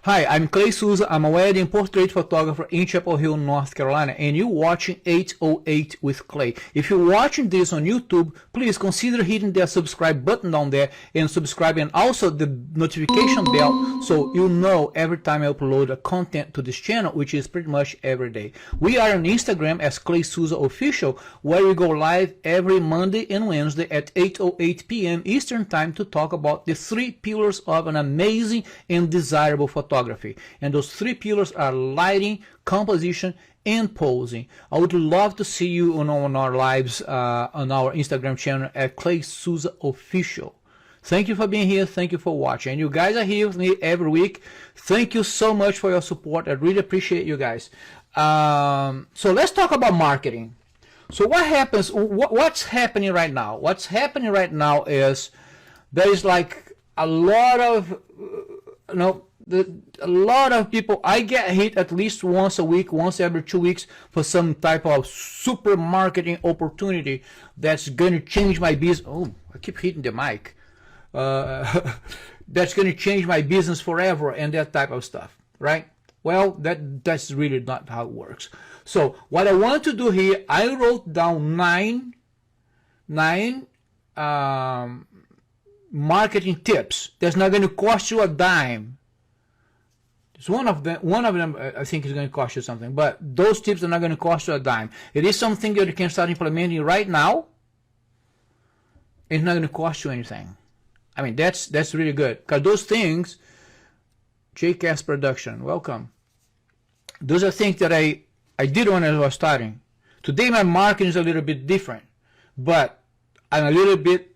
Hi, I'm Clay Souza. I'm a wedding portrait photographer in Chapel Hill, North Carolina, and you're watching 808 with Clay. If you're watching this on YouTube, please consider hitting that subscribe button down there and subscribe, and also the notification bell so you know every time I upload a content to this channel, which is pretty much every day. We are on Instagram as claysouzaofficial, where we go live every Monday and Wednesday at 8:08 p.m. Eastern Time to talk about the 3 pillars of an amazing and desirable photography. And those 3 pillars are lighting, composition, and posing. I would love to see you on our lives on our Instagram channel at claysouzaofficial. Thank you for being here. Thank you for watching. And you guys are here with me every week. Thank you so much for your support. I really appreciate you guys. So let's talk about marketing. So what happens? What's happening right now? What's happening right now is there is like a lot of a lot of people. I get hit at least once a week, once every 2 weeks, for some type of super marketing opportunity that's going to change my business. Oh, I keep hitting the mic. That's going to change my business forever and that type of stuff, right? Well, that's really not how it works. So what I want to do here, I wrote down nine marketing tips that's not going to cost you a dime. It's one of them I think is going to cost you something, but those tips are not going to cost you a dime. It is something that you can start implementing right now. It's not going to cost you anything. I mean, that's really good, because those things, JCast Production, welcome. Those are things that I did when I was starting. Today my marketing is a little bit different, but I'm a little bit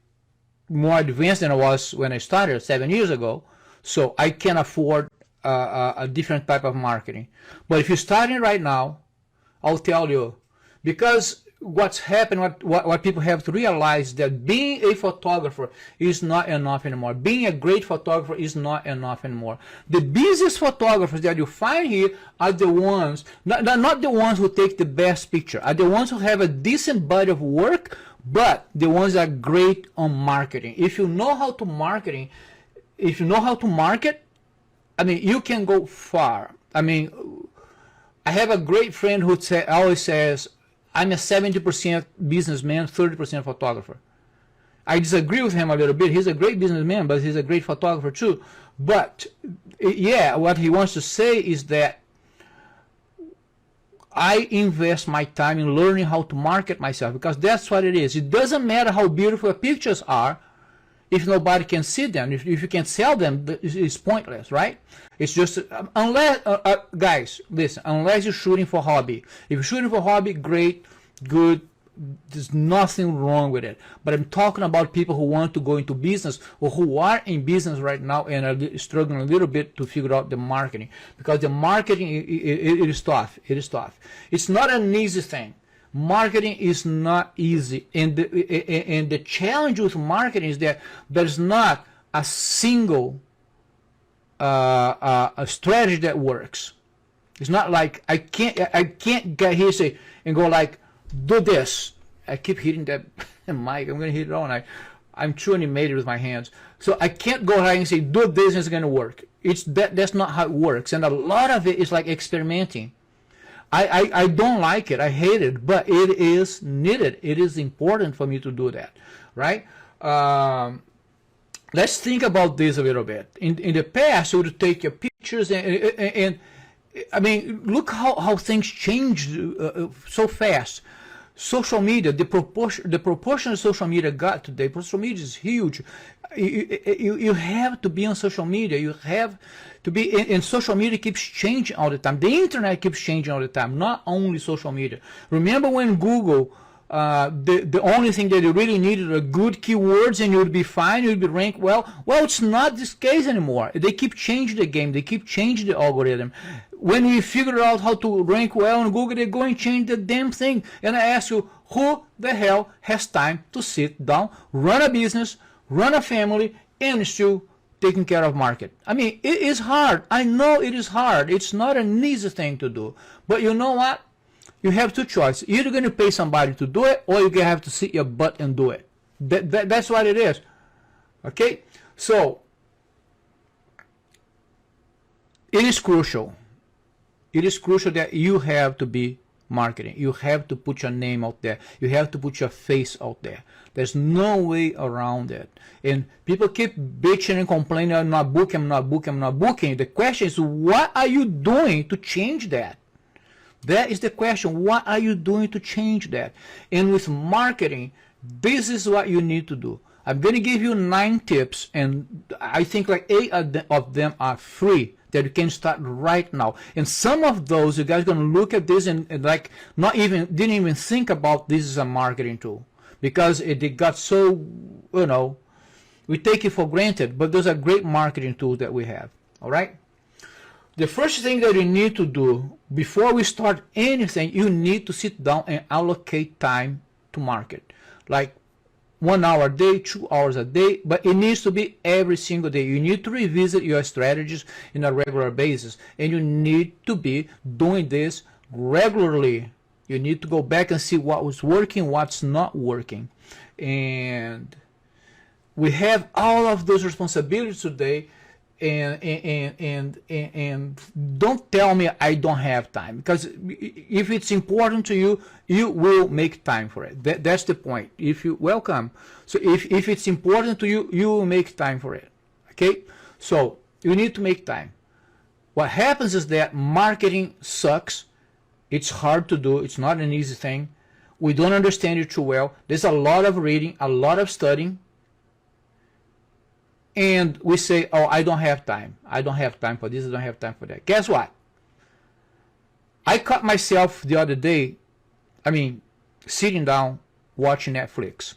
more advanced than I was when I started 7 years ago, so I can afford a different type of marketing. But if you're starting right now, I'll tell you, because what's happened, what people have to realize, that being a photographer is not enough anymore. Being a great photographer is not enough anymore. The busiest photographers that you find here are the ones, not the ones who take the best picture, are the ones who have a decent body of work, but the ones that are great on marketing. If you know how to market, I mean, you can go far. I mean, I have a great friend who always says, I'm a 70% businessman, 30% photographer. I disagree with him a little bit. He's a great businessman, but he's a great photographer too. But yeah, what he wants to say is that I invest my time in learning how to market myself, because that's what it is. It doesn't matter how beautiful pictures are if nobody can see them. If you can sell them, it's pointless, right? It's just, unless, guys, listen, unless you're shooting for hobby. If you're shooting for hobby, great, good, there's nothing wrong with it. But I'm talking about people who want to go into business, or who are in business right now and are struggling a little bit to figure out the marketing. Because the marketing, it is tough. It is tough. It's not an easy thing. Marketing is not easy, and the challenge with marketing is that there's not a single a strategy that works. It's not like I can't get here and go like, do this. I keep hitting that mic. I'm going to hit it all night. I'm too animated with my hands, so I can't go ahead and say do this and it's going to work. That's not how it works, and a lot of it is like experimenting. I don't like it. I hate it, but it is needed. It is important for me to do that, right? Let's think about this a little bit. In the past, you would take your pictures and I mean, look how things changed so fast. Social media, the proportion social media got today, social media is huge. You have to be on social media. You have to be, and social media keeps changing all the time. The internet keeps changing all the time, not only social media. Remember when Google, the only thing that you really needed are good keywords and you would be fine, you would be ranked well? Well, it's not this case anymore. They keep changing the game. They keep changing the algorithm. When we figure out how to rank well on Google, they're going to change the damn thing. And I ask you, who the hell has time to sit down, run a business, run a family, and still taking care of market? I mean, it is hard. I know it is hard. It's not an easy thing to do. But you know what? You have 2 choices. You're going to pay somebody to do it, or you have to sit your butt and do it. That's what it is. Okay? So it is crucial. It is crucial that you have to be marketing. You have to put your name out there. You have to put your face out there. There's no way around it. And people keep bitching and complaining, I'm not booking, I'm not booking, I'm not booking. The question is, what are you doing to change that? That is the question. What are you doing to change that? And with marketing, this is what you need to do. I'm going to give you 9 tips, and I think like 8 of them are free that you can start right now. And some of those, you guys are going to look at this and like didn't even think about this as a marketing tool, because it got so, we take it for granted, but those are great marketing tools that we have. All right. The first thing that you need to do before we start anything, you need to sit down and allocate time to market. Like 1 hour a day, 2 hours a day, but it needs to be every single day. You need to revisit your strategies on a regular basis, and you need to be doing this regularly. You need to go back and see what was working, what's not working. And we have all of those responsibilities today. And don't tell me I don't have time, because if it's important to you, you will make time for it. That's the point. If you welcome, so if it's important to you, you will make time for it. Okay, so you need to make time. What happens is that marketing sucks. It's hard to do. It's not an easy thing. We don't understand it too well. There's a lot of reading, a lot of studying. And we say, oh, I don't have time. I don't have time for this. I don't have time for that. Guess what? I caught myself the other day, sitting down watching Netflix.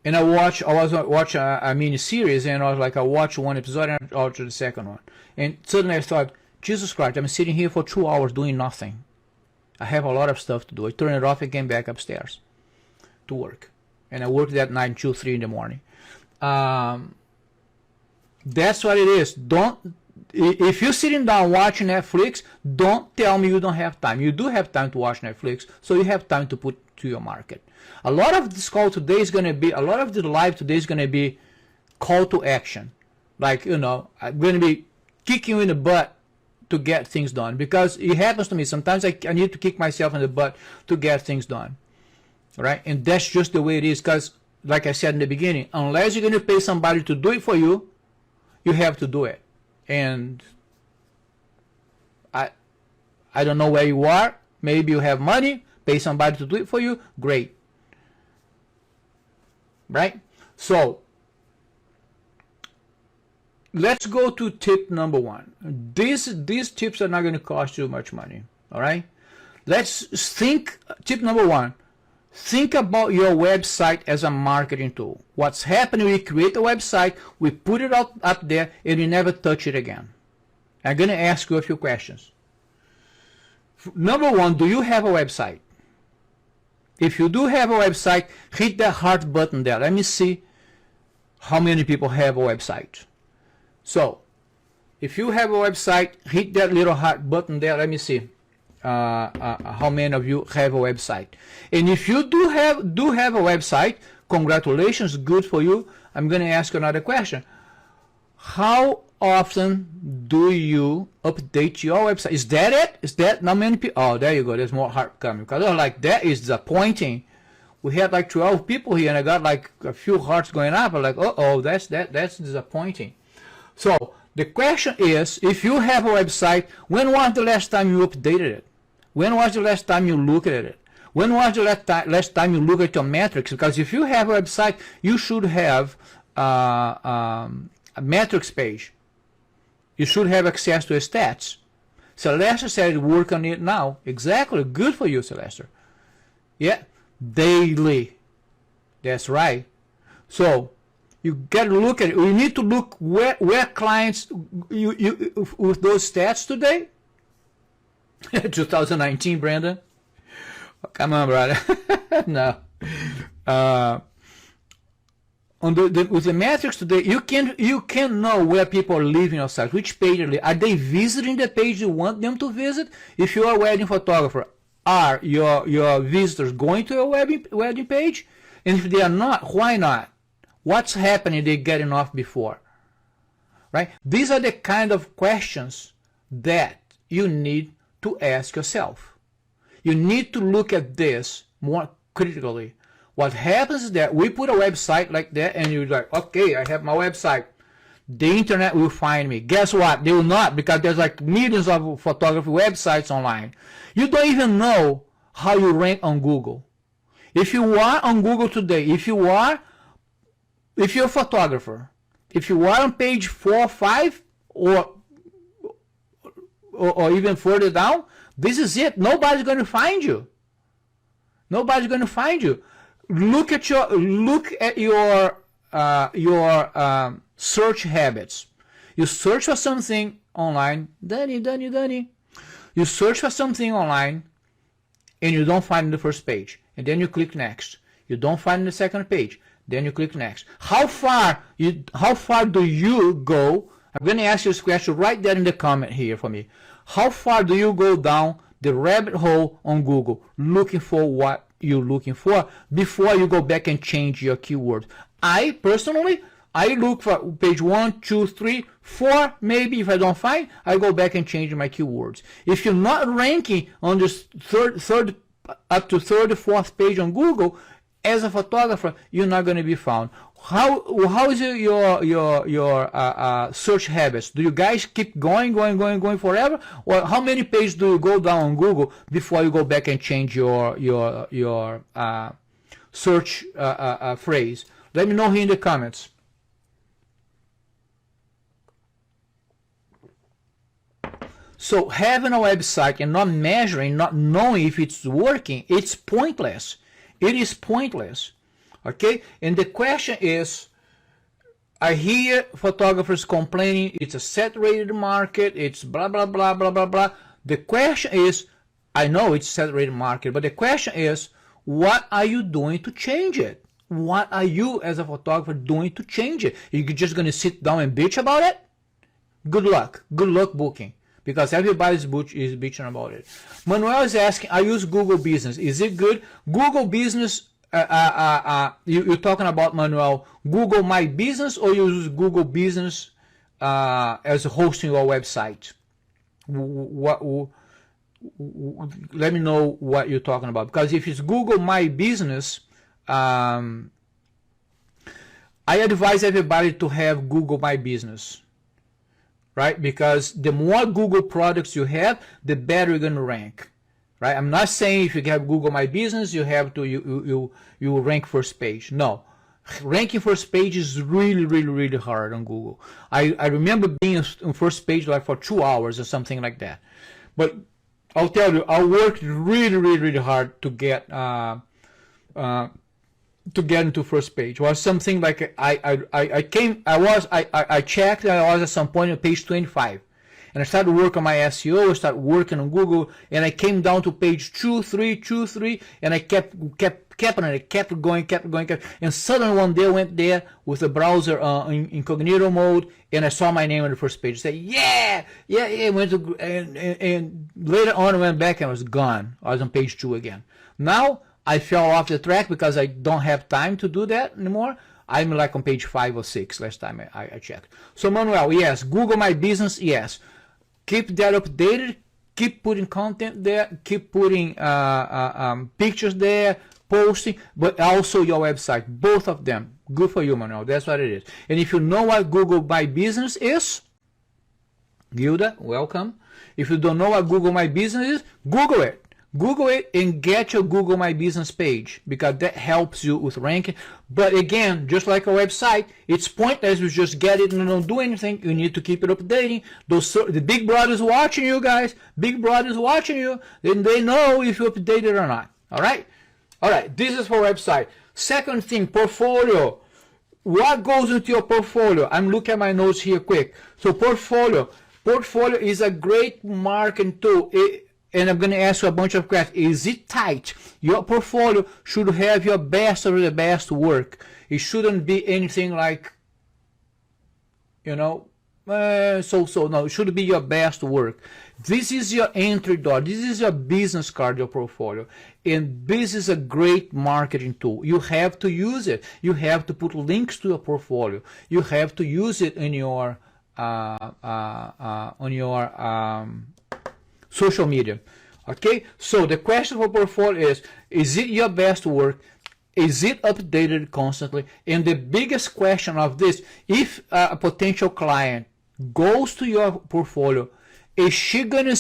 And I was watching a mini series, and I was like, I watched one episode and I watched the second one. And suddenly I thought, Jesus Christ, I'm sitting here for 2 hours doing nothing. I have a lot of stuff to do. I turned it off and came back upstairs to work. And I worked that night until 3 in the morning. That's what it is. If you're sitting down watching Netflix, don't tell me you don't have time. You do have time to watch Netflix, so you have time to put to your market. A lot of this call today is going to be, a lot of the live today is going to be call to action. Like, I'm going to be kicking you in the butt to get things done, because it happens to me. Sometimes I need to kick myself in the butt to get things done. Right? And that's just the way it is, because like I said in the beginning, unless you're going to pay somebody to do it for you, you have to do it. And I don't know where you are. Maybe you have money, pay somebody to do it for you, great. Right? So let's go to tip number 1. These tips are not going to cost you much money. All right? Let's think, tip number 1. Think about your website as a marketing tool. What's happening, we create a website, we put it up there, and we never touch it again. I'm going to ask you a few questions. Number 1, do you have a website? If you do have a website, hit that heart button there. Let me see how many people have a website. So, if you have a website, hit that little heart button there. Let me see. How many of you have a website? And if you do have a website, congratulations, good for you. I'm going to ask you another question. How often do you update your website? Is that it? Is that not many people? Oh, there you go. There's more heart coming, because I was like, that is disappointing. We had like 12 people here, and I got like a few hearts going up. I'm like, oh, that's disappointing. So the question is, if you have a website, when was the last time you updated it? When was the last time you looked at it? When was the last time you looked at your metrics? Because if you have a website, you should have a metrics page. You should have access to your stats. Celeste said work on it now. Exactly. Good for you, Celeste. Yeah. Daily. That's right. So you got to look at it. You need to look where clients you with those stats today. 2019, Brandon. Oh, come on, brother. No. With the metrics today, you can know where people are leaving your site, which page are they visiting the page you want them to visit. If you are a wedding photographer, are your visitors going to your wedding page? And if they are not, why not? What's happening? They're getting off before. right? These are the kind of questions that you need to ask yourself. You need to look at this more critically. What happens is that we put a website like that and you're like, okay, I have my website. The internet will find me. Guess what? They will not, because there's like millions of photography websites online. You don't even know how you rank on Google. If you are on Google today, if you're a photographer, if you are on page 4 or 5 or even further down, this is it. Nobody's going to find you. Nobody's going to find you. Look at your search habits. You search for something online, Danny. You search for something online, and you don't find the first page, and then you click next. You don't find the second page, then you click next. How far do you go? I'm going to ask you this question right there in the comment here for me. How far do you go down the rabbit hole on Google looking for what you're looking for before you go back and change your keyword? I personally, I look for page 1, 2, 3, 4, maybe. If I don't find, I go back and change my keywords. If you're not ranking on this third up to third or fourth page on Google, as a photographer, you're not going to be found. How is your search habits? Do you guys keep going forever, or how many pages do you go down on Google before you go back and change your search phrase? Let me know here in the comments. So having a website and not measuring, not knowing if it's working, it's pointless. It is pointless. Okay? And the question is, I hear photographers complaining it's a saturated market, it's blah, blah, blah, blah, blah, blah. The question is, I know it's a saturated market, but the question is, what are you doing to change it? What are you as a photographer doing to change it? You're just going to sit down and bitch about it? Good luck. Good luck booking. Because everybody's is bitching about it. Manuel is asking, I use Google Business. Is it good? Google Business, you're talking about, Manuel, Google My Business, or you use Google Business as hosting your website? Let me know what you're talking about. Because if it's Google My Business, I advise everybody to have Google My Business. Right? Because the more Google products you have, the better you're going to rank. Right? I'm not saying if you have Google My Business, you have to you rank first page. No. Ranking first page is really hard on Google. I remember being on first page like for 2 hours or something like that. But I'll tell you, I worked really hard to get into first page. Was something like I checked, I was at some point on page 25, and I started working on my SEO, I started working on Google, and I came down to page 2, 3, and I kept on it, kept going, and suddenly one day I went there with the browser in incognito mode, and I saw my name on the first page. I said, yeah, went to, and later on I went back and I was gone. I was on page 2 again. Now I fell off the track because I don't have time to do that anymore. I'm like on page 5 or 6 last time I checked. So Manuel, yes. Google My Business, yes. Keep that updated. Keep putting content there. Keep putting pictures there, posting, but also your website. Both of them. Good for you, Manuel. That's what it is. And if you know what Google My Business is, Gilda, welcome. If you don't know what Google My Business is, Google it. Google it and get your Google My Business page, because that helps you with ranking. But again, just like a website, it's pointless. You just get it and don't do anything. You need to keep it updating. The big brothers watching you guys. Big brothers watching you. Then they know if you update it or not. All right. This is for website. Second thing, portfolio. What goes into your portfolio? I'm looking at my notes here quick. So portfolio is a great marketing tool. And I'm going to ask you a bunch of questions. Is it tight? Your portfolio should have your best of the best work. It shouldn't be anything like, so. No, it should be your best work. This is your entry door. This is your business card, your portfolio. And this is a great marketing tool. You have to use it. You have to put links to your portfolio. You have to use it in your social media. Okay, so the question for portfolio is it your best work? Is it updated constantly? And the biggest question of this, if a potential client goes to your portfolio, is she gonna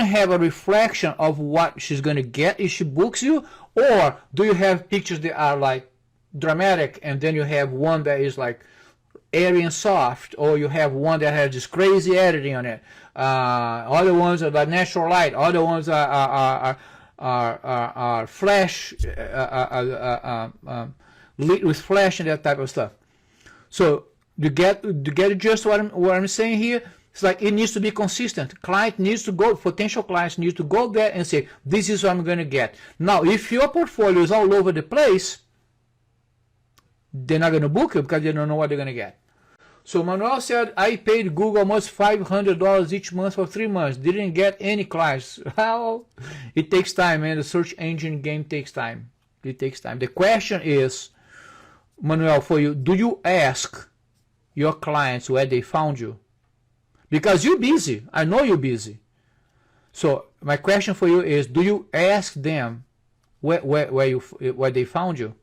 have a reflection of what she's gonna get if she books you? Or do you have pictures that are like dramatic, and then you have one that is like airy and soft, or you have one that has this crazy editing on it? Other ones are like natural light. Other ones are flash, lit with flash and that type of stuff. So you get just what I'm saying here. It's like it needs to be consistent. Potential clients need to go there and say, this is what I'm going to get. Now, if your portfolio is all over the place, they're not going to book you because they don't know what they're going to get. So Manuel said, I paid Google almost $500 each month for 3 months. Didn't get any clients. Well, it takes time, man. The search engine game takes time. It takes time. The question is, Manuel, for you, do you ask your clients where they found you? Because you're busy. I know you're busy. So my question for you is, do you ask them where they found you?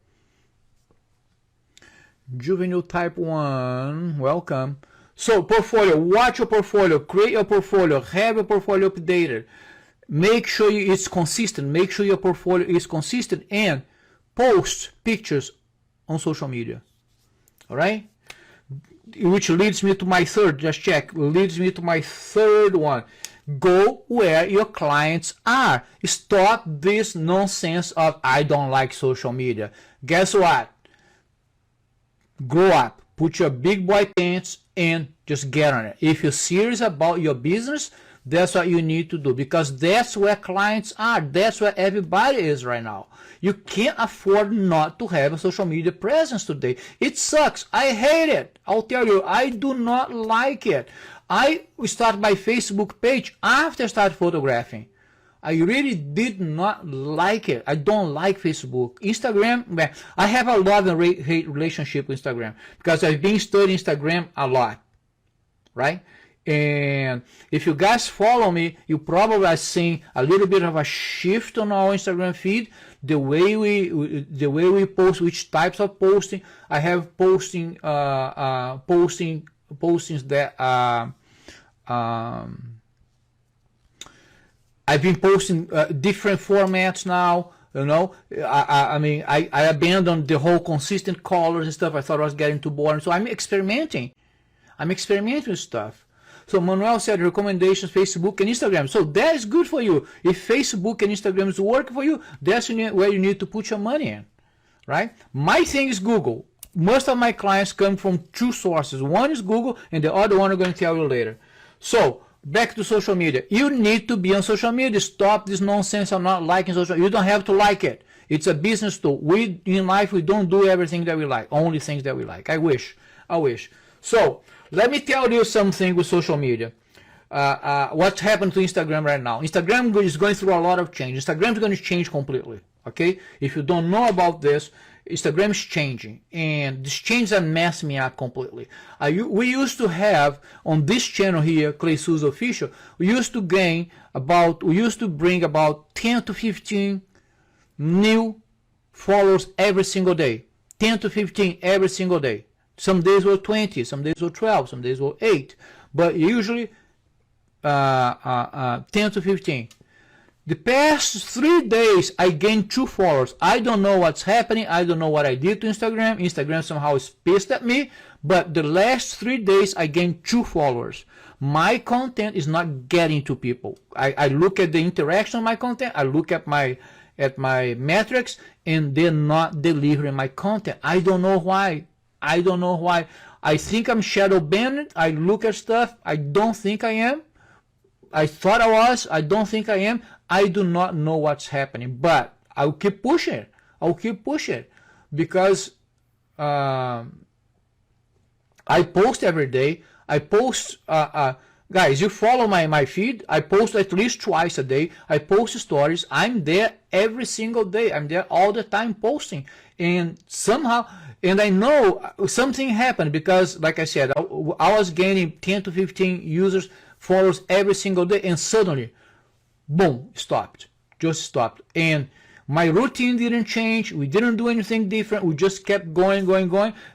Juvenile type 1, welcome. So portfolio, watch your portfolio, create your portfolio, have your portfolio updated. Make sure it's consistent. Make sure your portfolio is consistent, and post pictures on social media. All right? Which leads me to my third, just check, leads me to my third one. Go where your clients are. Stop this nonsense of, I don't like social media. Guess what? Grow up. Put your big boy pants and just get on it. If you're serious about your business, that's what you need to do, because that's where clients are. That's where everybody is right now. You can't afford not to have a social media presence today. It sucks. I hate it. I'll tell you, I do not like it. I started my Facebook page after I started photographing. I really did not like it. I don't like Facebook. Instagram, I have a love and hate relationship with Instagram because I've been studying Instagram a lot, right? And if you guys follow me, you probably are seeing a little bit of a shift on our Instagram feed, the way we post, which types of posting. I have postings that I've been posting different formats now. You know, I mean, I abandoned the whole consistent colors and stuff. I thought I was getting too boring, so I'm experimenting. With stuff. So Manuel said recommendations, Facebook and Instagram. So that is good for you. If Facebook and Instagram is working for you, that's where you need to put your money in, right? My thing is Google. Most of my clients come from two sources. One is Google, and the other one I'm going to tell you later. So back to social media. You need to be on social media. Stop this nonsense of not liking social media. You don't have to like it. It's a business tool. In life, we don't do everything that we like. Only things that we like. I wish. So let me tell you something with social media. What's happened to Instagram right now? Instagram is going through a lot of change. Instagram is going to change completely. Okay? If you don't know about this, Instagram is changing, and this change are messing me up completely. We used to have on this channel here, claysouzaofficial, we used to bring about 10 to 15 new followers every single day. 10 to 15 every single day. Some days were 20, some days were 12, some days were 8, but usually 10 to 15. The past 3 days, I gained 2 followers. I don't know what's happening. I don't know what I did to Instagram. Instagram somehow is pissed at me. But the last 3 days, I gained 2 followers. My content is not getting to people. I look at the interaction of my content. I look at my metrics, and they're not delivering my content. I don't know why. I think I'm shadow banned. I look at stuff. I don't think I am. I thought I was. I don't think I am. I do not know what's happening, but I'll keep pushing. Because I post every day. I post Guys, you follow my feed. I post at least twice a day. I post stories. I'm there every single day. I'm there all the time posting. And somehow, and I know something happened because, like I said, I was gaining 10 to 15 users, followers every single day. And suddenly, boom, stopped. Just stopped. And my routine didn't change. We didn't do anything different. We just kept going.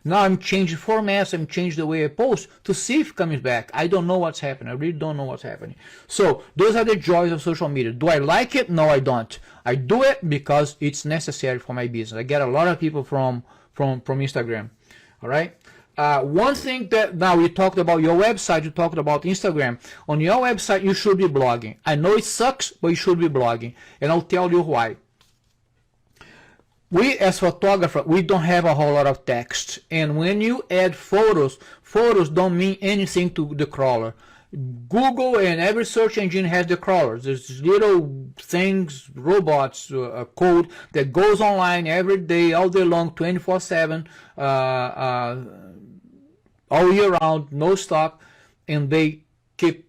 Now I'm changing formats. I'm changing the way I post to see if it comes back. I don't know what's happening. I really don't know what's happening. So those are the joys of social media. Do I like it? No, I don't. I do it because it's necessary for my business. I get a lot of people from Instagram. All right. One thing that now we talked about your website, you talked about Instagram. On your website, you should be blogging. I know it sucks, but you should be blogging. And I'll tell you why. We as photographers, we don't have a whole lot of text. And when you add photos, photos don't mean anything to the crawler. Google and every search engine has the crawlers. There's little things, robots, code that goes online every day, all day long, 24/7, all year round, no stop, and they keep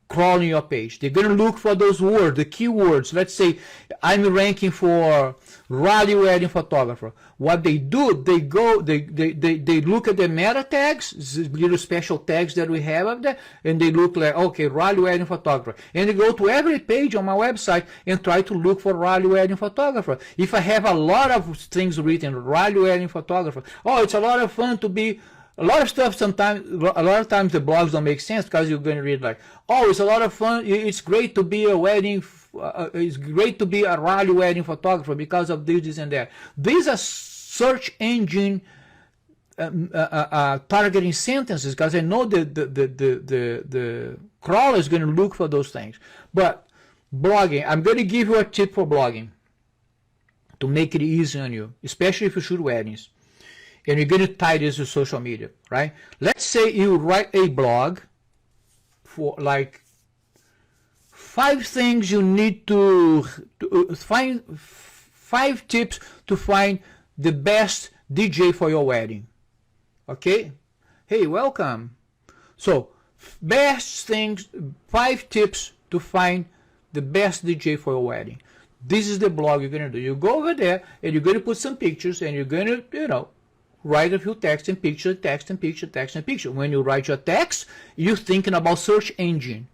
crawling your page. They're going to look for those words, the keywords. Let's say I'm ranking for rally wedding photographer. What they do, they look at the meta tags, little special tags that we have up there, and they look like, okay, rally wedding photographer. And they go to every page on my website and try to look for rally wedding photographer. If I have a lot of things written, rally wedding photographer, oh, it's a lot of fun to be. A lot of stuff sometimes, a lot of times the blogs don't make sense because you're going to read like, oh, it's a lot of fun. It's great to be a wedding. It's great to be a rally wedding photographer because of this and that. These are search engine targeting sentences because I know the crawler is going to look for those things. But blogging, I'm going to give you a tip for blogging to make it easy on you, especially if you shoot weddings. And you're going to tie this to social media, right? Let's say you write a blog for like 5 things you need to find, 5 tips to find the best DJ for your wedding. Okay? Hey, welcome. So, best things, 5 tips to find the best DJ for your wedding. This is the blog you're going to do. You go over there and you're going to put some pictures and you're going to, write a few text and picture, text and picture, text and picture. When you write your text, you're thinking about search engine.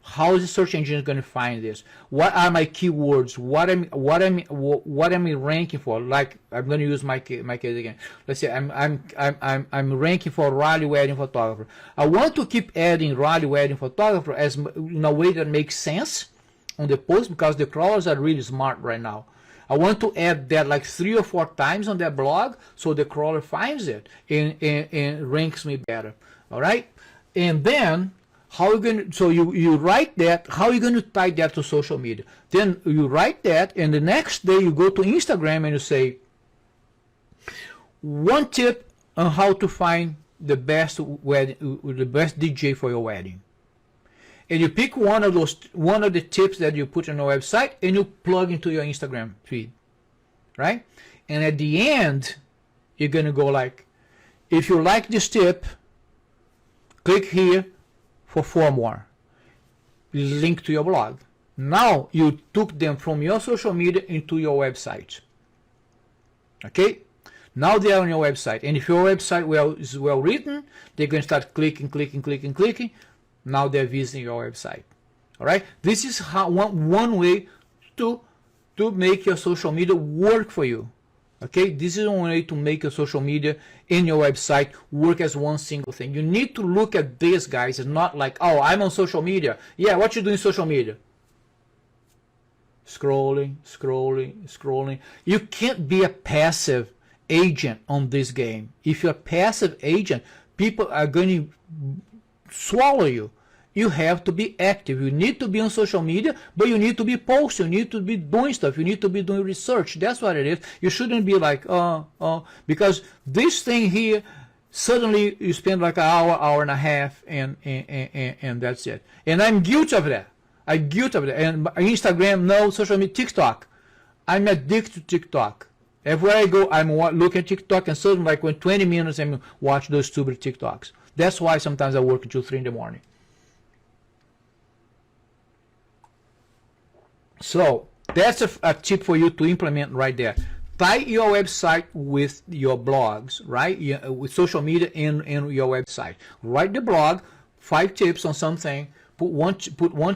How is the search engine going to find this? What are my keywords? What am I ranking for? Like I'm going to use my case again. Let's say I'm ranking for rally wedding photographer. I want to keep adding rally wedding photographer as in a way that makes sense on the post because the crawlers are really smart right now. I want to add that like 3 or 4 times on that blog so the crawler finds it and ranks me better. All right? And then how you going to, so you write that, how are you going to tie that to social media? Then you write that and the next day you go to Instagram and you say, 1 tip on how to find the best DJ for your wedding. And you pick one of the tips that you put on your website and you plug into your Instagram feed, right? And at the end, you're going to go like, if you like this tip, click here for 4 more. Link to your blog. Now you took them from your social media into your website. Okay? Now they are on your website. And if your website is well written, they're going to start clicking. Now they're visiting your website. All right. This is how one way to make your social media work for you. Okay. This is one way to make your social media in your website work as one single thing. You need to look at this, guys. It's not like, oh, I'm on social media. Yeah, what you do in social media? Scrolling. You can't be a passive agent on this game. If you're a passive agent, people are going to swallow you. You have to be active. You need to be on social media, but you need to be posting. You need to be doing stuff. You need to be doing research. That's what it is. You shouldn't be like, because this thing here, suddenly you spend like an hour and a half, and that's it. And I'm guilty of that. I'm guilty of that. And Instagram, no, social media, TikTok. I'm addicted to TikTok. Everywhere I go, I'm looking at TikTok, and suddenly, like when 20 minutes, I'm watching those stupid TikToks. That's why sometimes I work until 3 in the morning. So that's a tip for you to implement right there. Tie your website with your blogs, right? With social media and your website. Write the blog, 5 tips on something. Put one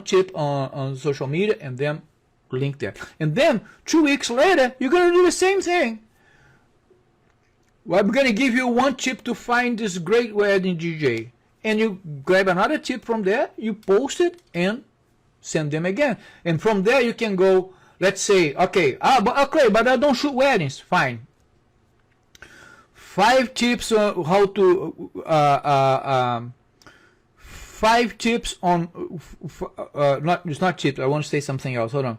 tip on social media and then link there. And then 2 weeks later, you're gonna do the same thing. Well, I'm gonna give you 1 tip to find this great wedding DJ, and you grab another tip from there, you post it, and send them again. And from there you can go, let's say, okay, but I don't shoot weddings. Fine. 5 tips on how to 5 tips on it's not tips. I want to say something else. Hold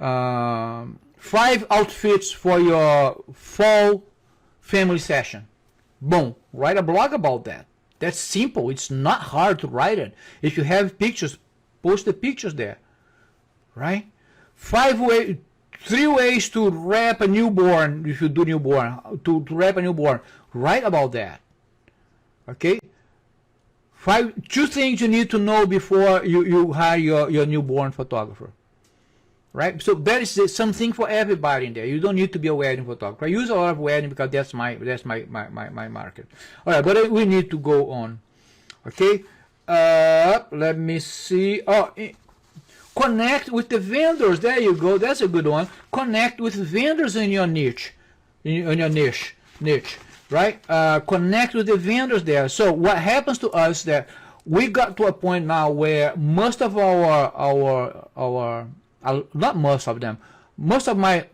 on. 5 outfits for your fall family session. Boom. Write a blog about that. That's simple. It's not hard to write it. If you have pictures, post the pictures there, right? 3 ways to wrap a newborn. If you do newborn, to wrap a newborn, write about that. Okay. 2 things you need to know before you hire your newborn photographer, right? So that is something for everybody in there. You don't need to be a wedding photographer. I use a lot of wedding because that's my market. All right, but we need to go on. Okay. Let me see. Connect with the vendors. There you go. That's a good one. Connect with vendors in your niche, right? Connect with the vendors there. So what happens to us that we got to a point now where most of our not most of them, most of my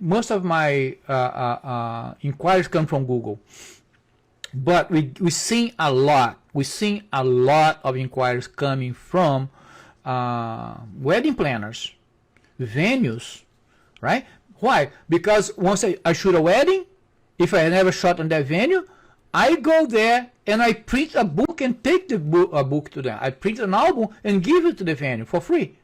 inquiries come from Google, but we seeing a lot of inquiries coming from wedding planners, venues, right? Why? Because once I shoot a wedding, if I never shot on that venue, I go there and I print a book and take a book to them. I print an album and give it to the venue for free.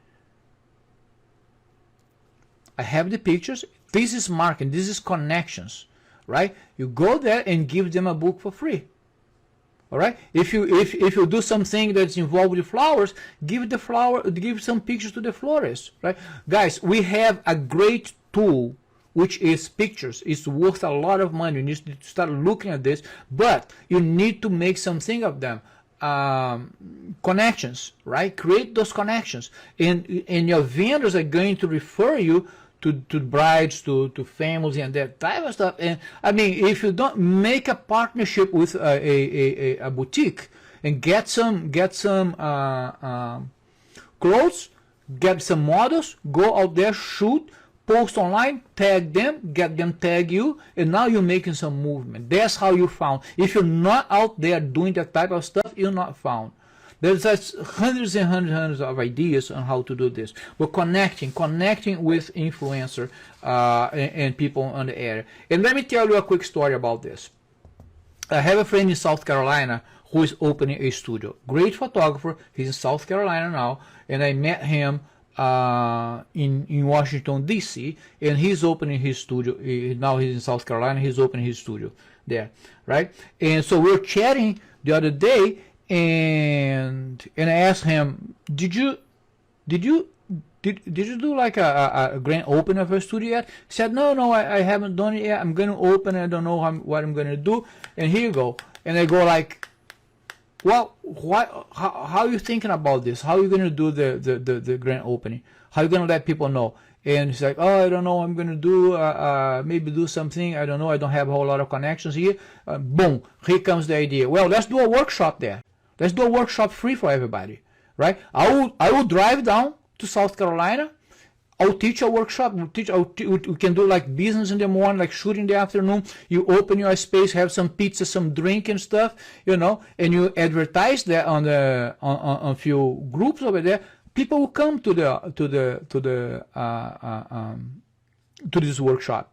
I have the pictures. This is marketing. This is connections, right? You go there and give them a book for free. All right. If you do something that's involved with flowers, give some pictures to the florist, right? Guys, we have a great tool, which is pictures. It's worth a lot of money. You need to start looking at this, but you need to make something of them. Connections, right? Create those connections, and your vendors are going to refer you to brides, to families, and that type of stuff. And I mean, if you don't make a partnership with a boutique and get some clothes, get some models, go out there, shoot, post online, tag them, get them tag you, and now you're making some movement. That's how you found. If you're not out there doing that type of stuff, you're not found. There's hundreds and hundreds of ideas on how to do this. But connecting with influencer and people on the area. And let me tell you a quick story about this. I have a friend in South Carolina who is opening a studio. Great photographer. He's in South Carolina now, and I met him in Washington D.C. and he's opening his studio. Now he's in South Carolina. He's opening his studio there, right? And so we were chatting the other day. And I asked him, did you do like a grand opening of a studio yet? He said, no, I haven't done it yet. I'm going to open. I don't know what I'm going to do. And here you go. And I go like, well, how are you thinking about this? How are you going to do the grand opening? How are you going to let people know? And he's like, oh, I don't know. I'm going to do maybe do something. I don't know. I don't have a whole lot of connections here. Boom. Here comes the idea. Well, let's do a workshop there. Let's do a workshop free for everybody, right? I will drive down to South Carolina. I'll teach a workshop. We can do like business in the morning, like shoot in the afternoon. You open your space, have some pizza, some drink and stuff, and you advertise that on a few groups over there. People will come to this workshop.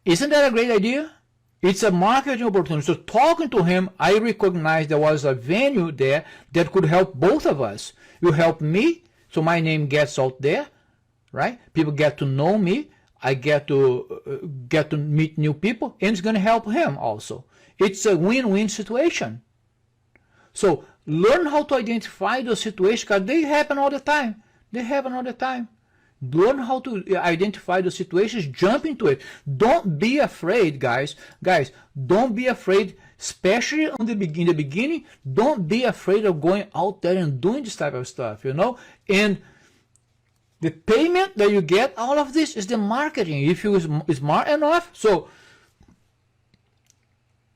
Isn't that a great idea? It's a marketing opportunity. So talking to him, I recognized there was a venue there that could help both of us. You help me, so my name gets out there, right? People get to know me. I get to meet new people, and it's going to help him also. It's a win-win situation. So learn how to identify those situations because they happen all the time. They happen all the time. Learn how to identify the situations, jump into it. Don't be afraid, guys. Guys, don't be afraid, especially in the beginning. Don't be afraid of going out there and doing this type of stuff, you know? And the payment that you get, all of this is the marketing. If you is smart enough, so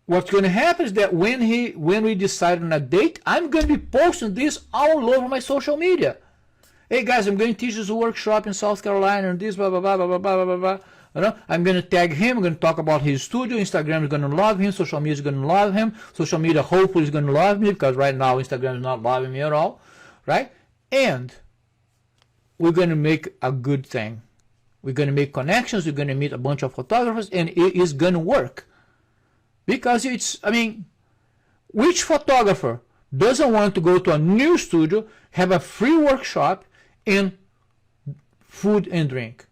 what's going to happen is that when we decide on a date, I'm going to be posting this all over my social media. Hey guys, I'm going to teach this workshop in South Carolina and this blah blah blah blah blah blah blah blah. You know, I'm going to tag him. I'm going to talk about his studio. Instagram is going to love him. Social media is going to love him. Social media hopefully is going to love me, because right now Instagram is not loving me at all, right? And we're going to make a good thing. We're going to make connections. We're going to meet a bunch of photographers, and it is going to work. Because it's, I mean, which photographer doesn't want to go to a new studio, have a free workshop, and food and drink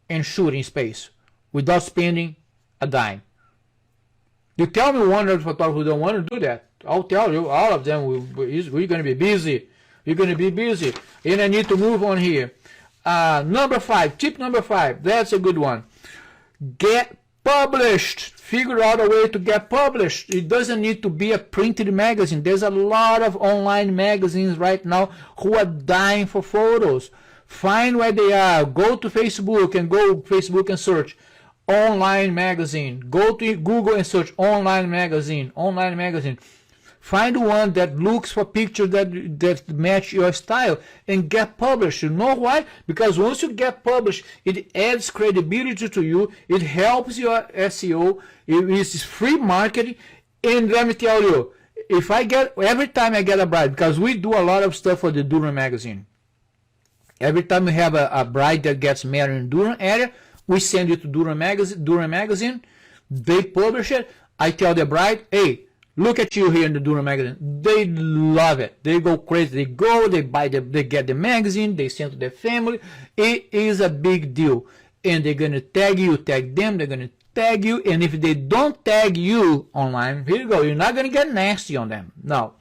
and shooting space without spending a dime? You tell me one other photographer who don't want to do that. I'll tell you, all of them, we're going to be busy. We're going to be busy. And I need to move on here. Number 5, tip number 5, that's a good one. Get published. Figure out a way to get published. It doesn't need to be a printed magazine. There's a lot of online magazines right now who are dying for photos. Find where they are. Go to Facebook and search online magazine. Go to Google and search online magazine. Online magazine. Find one that looks for pictures that match your style and get published. You know why? Because once you get published, it adds credibility to you. It helps your SEO. It is free marketing. And let me tell you, every time I get a bride, because we do a lot of stuff for the Durham magazine. Every time we have a bride that gets married in Durham area, we send it to Durham magazine. They publish it. I tell the bride, hey, look at you here in the Durham magazine. They love it. They go crazy. They buy they get the magazine, they send to their family. It is a big deal. And they're going to tag you, tag them, they're going to tag you. And if they don't tag you online, here you go. You're not going to get nasty on them. No.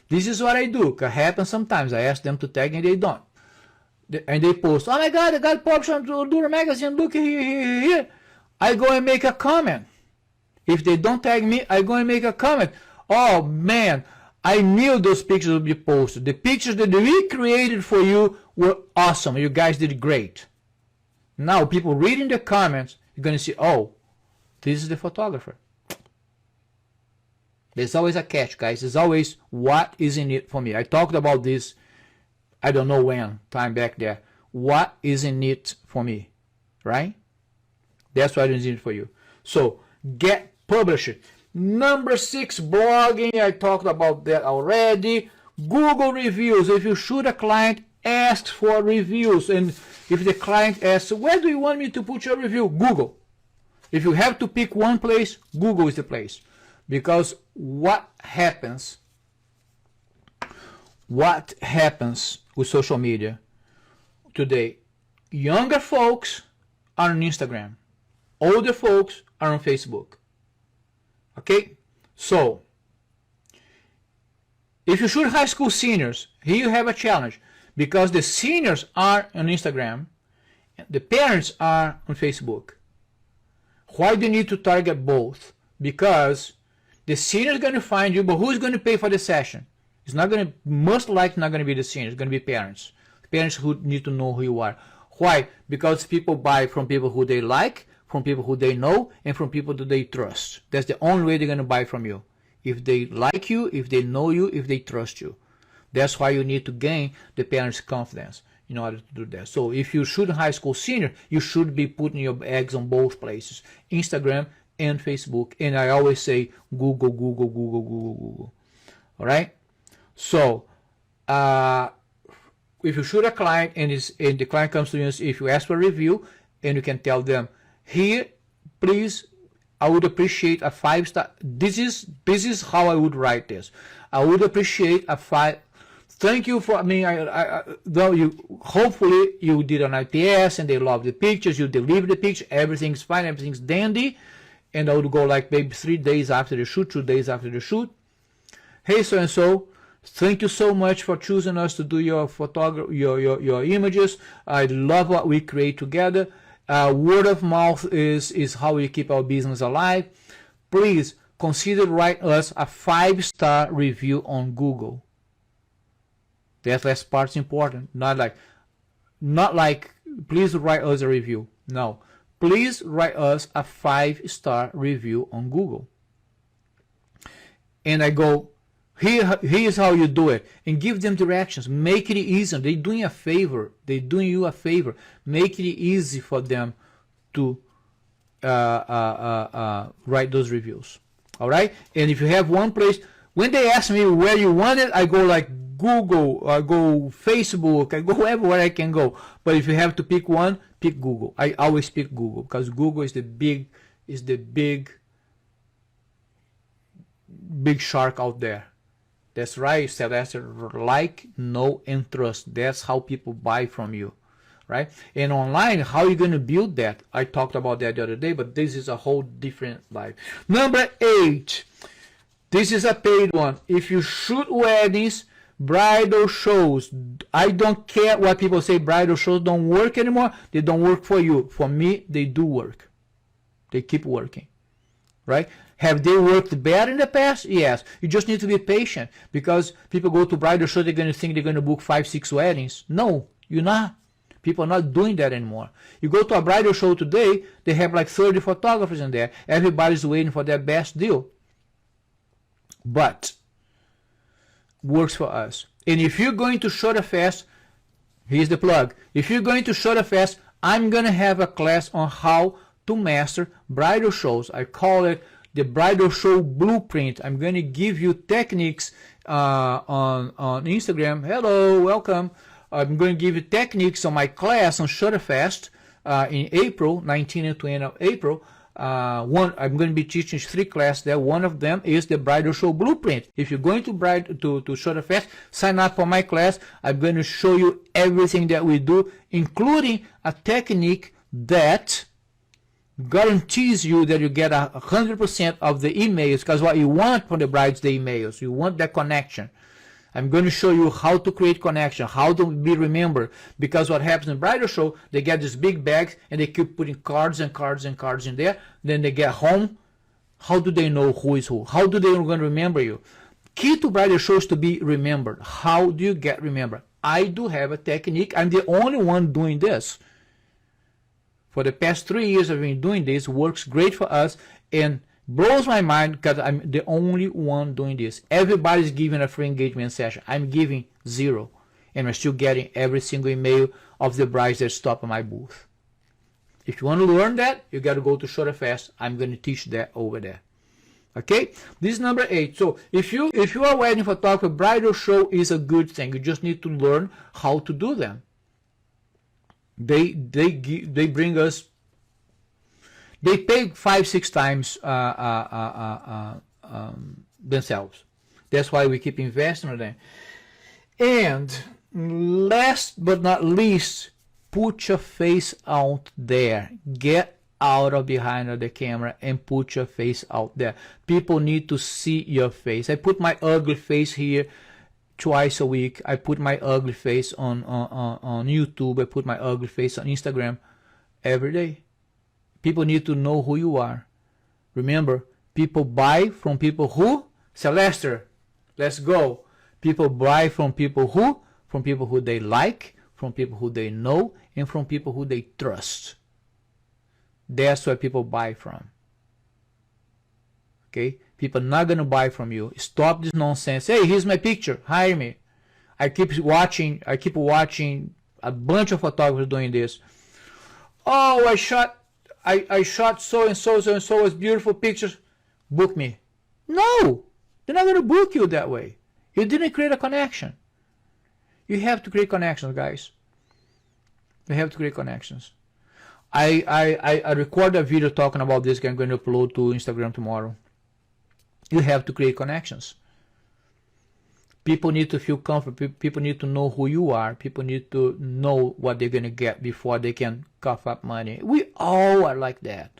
This is what I do. It happens sometimes. I ask them to tag and they don't. And they post, oh my God, I got published on Durham magazine. Look here. I go and make a comment. If they don't tag me, I go and make a comment. Oh man, I knew those pictures would be posted. The pictures that we created for you were awesome. You guys did great. Now, people reading the comments, you're going to see, oh, this is the photographer. There's always a catch, guys. There's always what is in it for me. I talked about this, I don't know when, time back there. What is in it for me, right? That's what is in it for you. So, get published. Number 6, blogging. I talked about that already. Google reviews. If you shoot a client, ask for reviews. And if the client asks, where do you want me to put your review? Google. If you have to pick one place, Google is the place. Because what happens with social media today? Younger folks are on Instagram. Older folks are on Facebook. Okay, so if you shoot high school seniors, here you have a challenge, because the seniors are on Instagram, the parents are on Facebook. Why do you need to target both? Because the senior is going to find you, but who's going to pay for the session? It's not going to, most likely not going to be the seniors, it's going to be parents. Parents who need to know who you are. Why? Because people buy from people who they like, from people who they know, and from people that they trust. That's the only way they're going to buy from you. If they like you, if they know you, if they trust you. That's why you need to gain the parents' confidence in order to do that. So if you shoot a high school senior, you should be putting your eggs on both places, Instagram and Facebook. And I always say Google, Google, Google, Google, Google. All right? So if you shoot a client and the client comes to you, if you ask for a review, and you can tell them, here, please, I would appreciate a 5-star. This is how I would write this. I would appreciate a 5. Thank you for, hopefully you did an IPS and they love the pictures, you deliver the picture, everything's fine, everything's dandy. And I would go like maybe 3 days after the shoot, 2 days after the shoot. Hey, so-and-so, Thank you so much for choosing us to do your photography, your images. I love what we create together. Word of mouth is how we keep our business alive. Please consider write us a 5-star review on Google. That last part's important. Not like please write us a review. No. Please write us a 5-star review on Google. And I go, here's how you do it. And give them directions. Make it easy. They're doing a favor. They're doing you a favor. Make it easy for them to write those reviews. All right? And if you have one place, when they ask me where you want it, I go like Google, I go Facebook, I go everywhere I can go. But if you have to pick one, pick Google. I always pick Google because Google is the big shark out there. That's right, Celeste. Like, know, and trust. That's how people buy from you, right? And online, how are you going to build that? I talked about that the other day, but this is a whole different life. Number 8. This is a paid one. If you shoot weddings, bridal shows, I don't care what people say. Bridal shows don't work anymore. They don't work for you. For me, they do work. They keep working, right? Have they worked bad in the past? Yes. You just need to be patient because people go to bridal shows, they're going to think they're going to book 5-6 weddings. No, you're not. People are not doing that anymore. You go to a bridal show today, they have like 30 photographers in there. Everybody's waiting for their best deal. But works for us. And if you're going to Shorter Fest, here's the plug. If you're going to Shorter Fest, I'm going to have a class on how to master bridal shows. I call it the Bridal Show Blueprint. I'm going to give you techniques on Instagram. Hello, welcome. I'm going to give you techniques on my class on Shorter Fest in April, 19 and 20 of April. I'm going to be teaching 3 classes there. One of them is the Bridal Show Blueprint. If you're going to Shorter Fest, sign up for my class. I'm going to show you everything that we do, including a technique that guarantees you that you get 100% of the emails, because what you want from the bride's the emails. You want that connection. I'm going to show you how to create connection, how to be remembered. Because what happens in bridal show, they get these big bags and they keep putting cards and cards and cards in there. Then they get home. How do they know who is who? How do they going to remember you? Key to bridal shows to be remembered. How do you get remembered? I do have a technique. I'm the only one doing this. For the past 3 years I've been doing this. Works great for us and blows my mind because I'm the only one doing this. Everybody's giving a free engagement session. I'm giving 0. And I'm still getting every single email of the brides that stop at my booth. If you want to learn that, you got to go to Shorter Fest. I'm going to teach that over there. Okay? This is number 8. So if you are a wedding photographer, bridal show is a good thing. You just need to learn how to do them. They bring us. They pay 5-6 times themselves. That's why we keep investing in them. And last but not least, put your face out there. Get out of behind the camera and put your face out there. People need to see your face. I put my ugly face here twice a week. I put my ugly face on YouTube. I put my ugly face on Instagram every day. People need to know who you are. Remember, people buy from people who? Celeste, let's go. People buy from people who? From people who they like, from people who they know, and from people who they trust. That's where people buy from. Okay? People are not going to buy from you. Stop this nonsense. Hey, here's my picture. Hire me. I keep watching a bunch of photographers doing this. Oh, I shot so and so as beautiful pictures. Book me. No, they're not going to book you that way. You didn't create a connection. You have to create connections, guys. You have to create connections. I recorded a video talking about this. I'm going to upload to Instagram tomorrow. You have to create connections. People need to feel comfortable. People need to know who you are. People need to know what they're going to get before they can cough up money. We all are like that.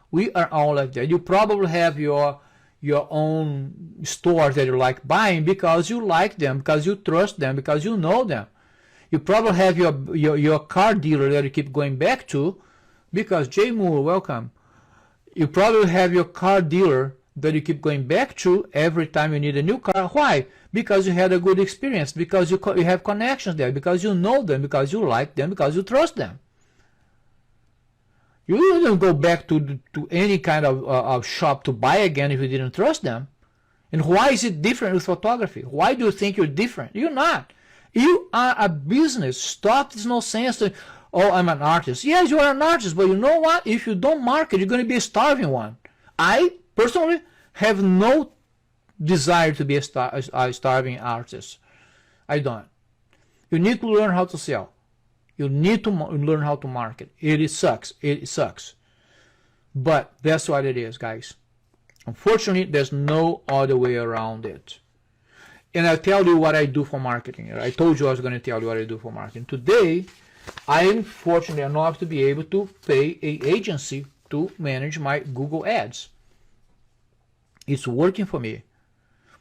We are all like that. You probably have your your own stores that you like buying because you like them, because you trust them, because you know them. You probably have your car dealer that you keep going back to because, Jay Moore, welcome. You probably have your car dealer that you keep going back to every time you need a new car. Why? Because you had a good experience, because you have connections there, because you know them, because you like them, because you trust them. You wouldn't go back to any kind of shop to buy again if you didn't trust them. And why is it different with photography? Why do you think you're different? You're not. You are a business. Stop. There's no sense to, oh, I'm an artist. Yes, you are an artist, but you know what? If you don't market, you're going to be a starving one. I personally have no desire to be a starving artist. I don't. You need to learn how to sell. You need to learn how to market. It sucks. It sucks. But that's what it is, guys. Unfortunately, there's no other way around it. And I'll tell you what I do for marketing. I told you I was going to tell you what I do for marketing. Today, I am fortunate enough to be able to pay an agency to manage my Google ads. It's working for me.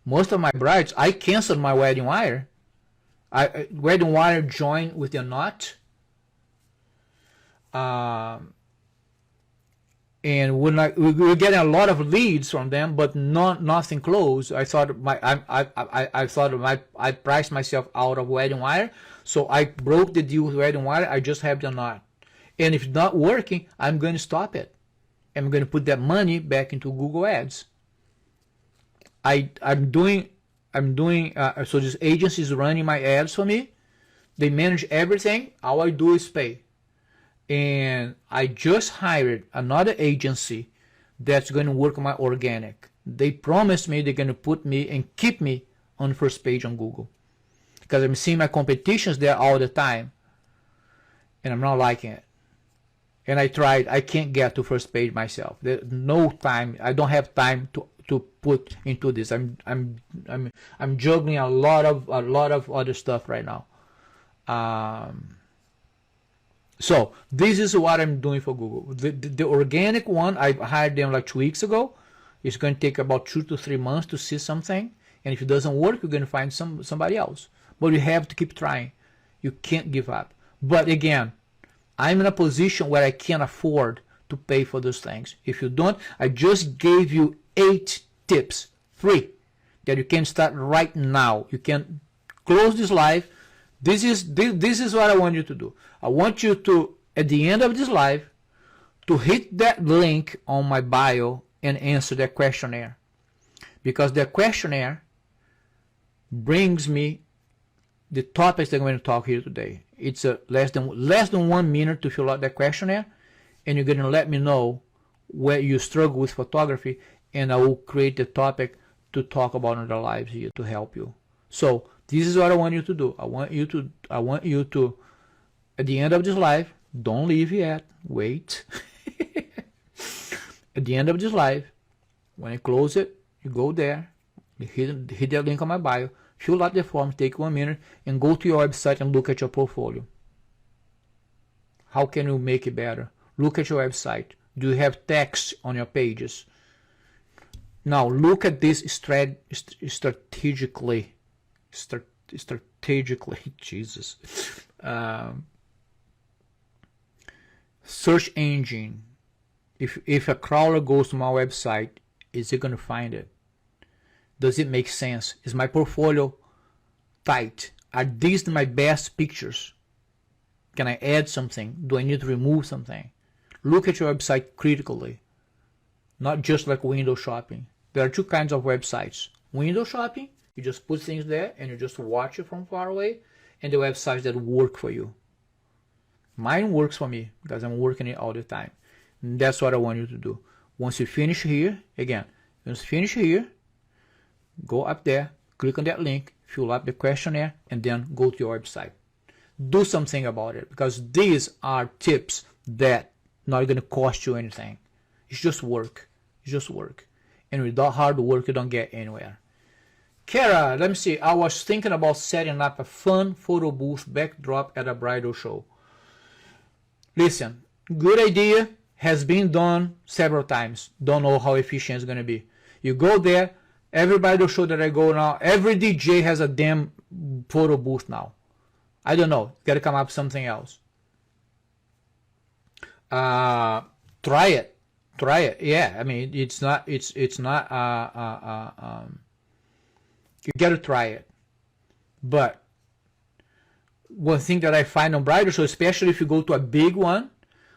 Most of my brides, I canceled my wedding wire. Wedding wire joined with a knot. And we were getting a lot of leads from them, but nothing closed. I thought I priced myself out of wedding wire, so I broke the deal with wedding wire. I just have the knot, and if it's not working, I'm going to stop it. I'm going to put that money back into Google Ads. I'm doing so this agency is running my ads for me. They manage everything. All I do is pay. And I just hired another agency that's going to work on my organic. They promised me they're going to put me and keep me on the first page on Google, because I'm seeing my competitions there all the time, and I'm not liking it. And I tried. I can't get to first page myself. There's no time. I don't have time to put into this. I'm juggling a lot of other stuff right now. So this is what I'm doing for Google. The organic one, I hired them like 2 weeks ago. It's going to take about 2 to 3 months to see something. And if it doesn't work, you're going to find somebody else. But you have to keep trying. You can't give up. But again, I'm in a position where I can't afford to pay for those things. If you don't, I just gave you 8 tips free that you can start right now. You can close this live. This is what I want you to do. I want you to, at the end of this live, to hit that link on my bio and answer that questionnaire. Because that questionnaire brings me the topics that I'm going to talk here today. It's less than 1 minute to fill out that questionnaire, and you're going to let me know where you struggle with photography, and I will create the topic to talk about in the lives here to help you. So this is what I want you to do. I want you to, at the end of this live, don't leave yet. Wait. At the end of this live, when I close it, you go there, you hit that link on my bio, fill out the form, take 1 minute, and go to your website and look at your portfolio. How can you make it better? Look at your website. Do you have text on your pages? Now look at this strategically. Jesus. Search engine. If a crawler goes to my website, is it going to find it? Does it make sense? Is my portfolio tight? Are these my best pictures? Can I add something? Do I need to remove something? Look at your website critically, not just like window shopping. There are 2 kinds of websites. Window shopping, you just put things there and you just watch it from far away, and the websites that work for you. Mine works for me because I'm working it all the time. And that's what I want you to do. Once you finish here, again, once you finish here, go up there, click on that link, fill out the questionnaire, and then go to your website. Do something about it, because these are tips that not going to cost you anything. It's just work. It's just work. And without hard work, you don't get anywhere. Kara, let me see. I was thinking about setting up a fun photo booth backdrop at a bridal show. Listen, good idea, has been done several times. Don't know how efficient it's going to be. You go there, everybody will show that I go now. Every DJ has a damn photo booth now. I don't know. Got to come up with something else. Try it. Yeah, I mean, it's not. You got to try it. But one thing that I find on bridal show, especially if you go to a big one,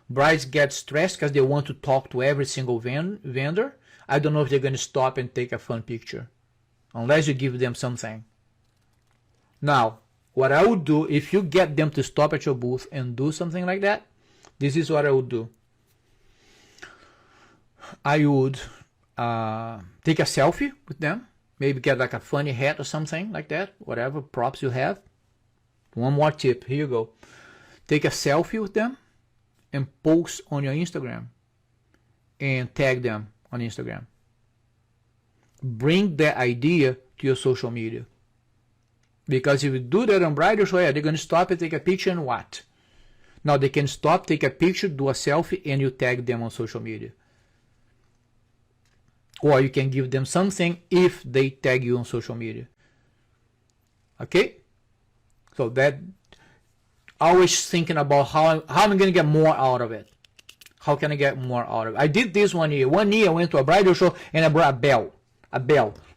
brides get stressed because they want to talk to every single vendor. I don't know if they're going to stop and take a fun picture unless you give them something. Now, what I would do, if you get them to stop at your booth and do something like that, this is what I would do. I would take a selfie with them, maybe get like a funny hat or something like that, whatever props you have. One more tip, here you go. Take a selfie with them and post on your Instagram and tag them on Instagram. Bring that idea to your social media. Because if you do that on bridal show, yeah, they're going to stop and take a picture and what? Now they can stop, take a picture, do a selfie, and you tag them on social media. Or you can give them something if they tag you on social media. Okay? So that, always thinking about how I'm going to get more out of it. How can I get more out of it? I did this one year. One year I went to a bridal show and I brought a bell,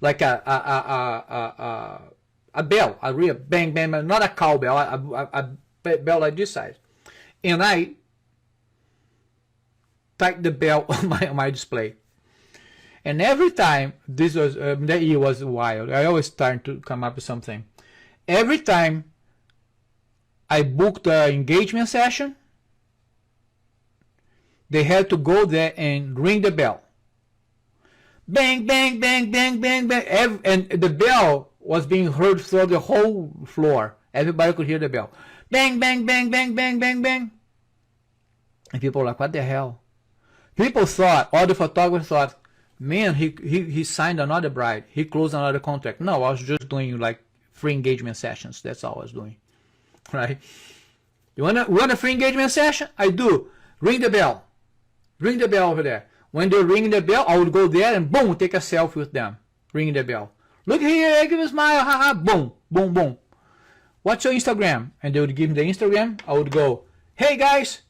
like a bell, a real bang bang, not a cowbell, a bell like this size. And I typed the bell on my display. And every time, this was that year was wild. I always try to come up with something. Every time I booked the engagement session, they had to go there and ring the bell. Bang, bang, bang, bang, bang, bang. And the bell was being heard through the whole floor. Everybody could hear the bell. Bang, bang, bang, bang, bang, bang, bang. And people were like, what the hell? People thought, all the photographers thought, man, he signed another bride. He closed another contract. No, I was just doing like free engagement sessions. That's all I was doing. Right? You want a free engagement session? I do. Ring the bell. Ring the bell over there. When they're ringing the bell, I would go there and boom, take a selfie with them. Ringing the bell. Look here, give a smile, haha, boom, boom, boom. What's your Instagram? And they would give me the Instagram. I would go, hey guys,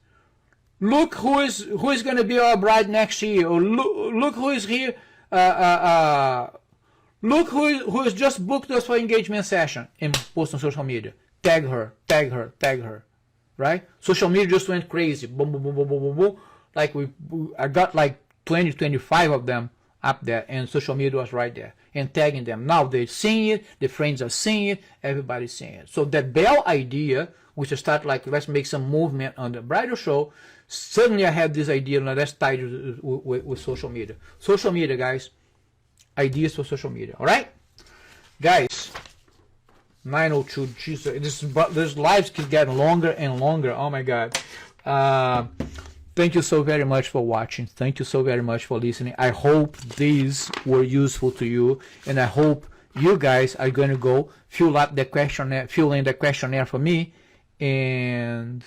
look who is going to be our bride next year. Or look who is here. Look who is just booked us for engagement session. And post on social media. Tag her, tag her, tag her. Right? Social media just went crazy. Boom, boom, boom, boom, boom, boom, boom. Like I got like 20, 25 of them up there, and social media was right there and tagging them. Now they're seeing it, the friends are seeing it, everybody's seeing it. So that bell idea, which I start like, let's make some movement on the bridal show. Suddenly I had this idea, now that's tied with social media. Social media, guys. Ideas for social media. All right, guys. 9:02. Jesus, this lives keep getting longer and longer. Oh my God. Thank you so very much for watching. Thank you so very much for listening. I hope these were useful to you, and I hope you guys are going to go fill in the questionnaire for me, and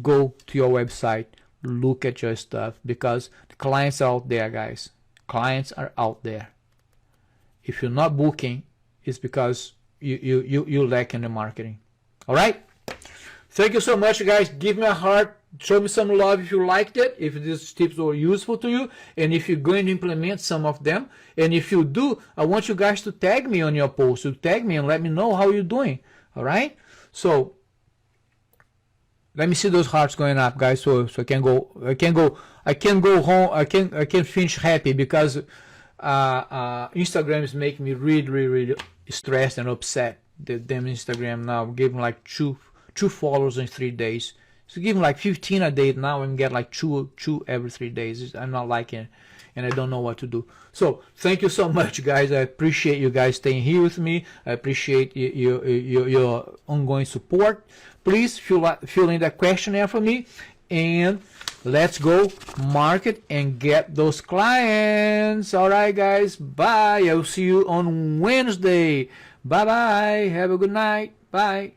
go to your website, look at your stuff, because the clients are out there, guys. Clients are out there. If you're not booking, it's because you lack in the marketing. All right. Thank you so much, guys. Give me a heart. Show me some love if you liked it, if these tips were useful to you, and if you're going to implement some of them. And if you do, I want you guys to tag me on your post. To tag me and let me know how you're doing. All right? So let me see those hearts going up, guys, so I can go home. I can finish happy, because Instagram is making me really stressed and upset. The damn Instagram now giving like two followers in 3 days. So give them like 15 a day now, and get like two every 3 days. I'm not liking it, and I don't know what to do. So thank you so much, guys. I appreciate you guys staying here with me. I appreciate your ongoing support. Please fill in that questionnaire for me, and let's go market and get those clients. All right, guys. Bye. I'll see you on Wednesday. Bye bye. Have a good night. Bye.